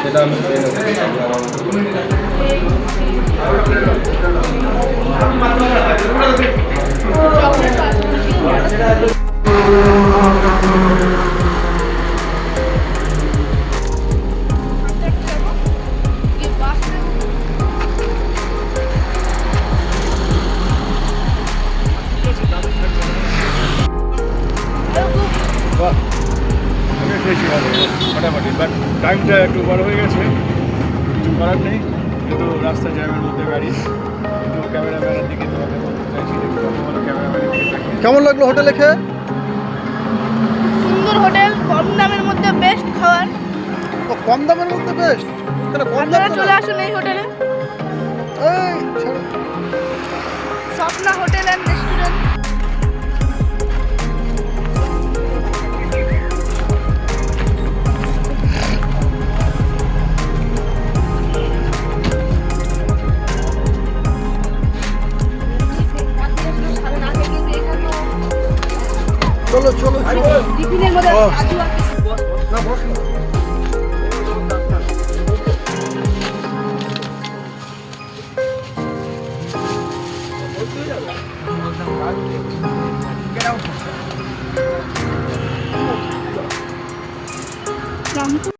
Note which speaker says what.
Speaker 1: সেটা আমি মোটামুটি, বাট টাইমটা একটু বড় হয়ে গেছে, কিছু করার নেই। কিন্তু রাস্তা জ্যামের মধ্যে গাড়ি, কিন্তু ক্যামেরাম্যানের দিকে তোমাকে বলতে চাইছি, ক্যামেরাম্যানের দিকে তাকিয়ে।
Speaker 2: কেমন লাগলো হোটেলে খেয়ে?
Speaker 3: সুন্দর হোটেল, কম দামের মধ্যে বেস্ট খাবার।
Speaker 2: ও, কম দামের মধ্যে বেস্ট? তাহলে কম
Speaker 3: আপনারা
Speaker 2: দামে
Speaker 3: চলে আসুন এই হোটেলে,
Speaker 2: এই ছাড়ো।
Speaker 3: Swapna hotel and restaurant.
Speaker 2: চলো চলো
Speaker 3: টিফিনের মধ্যে
Speaker 2: ও।
Speaker 3: কাজু আর
Speaker 2: না বস না।
Speaker 3: কিসমিস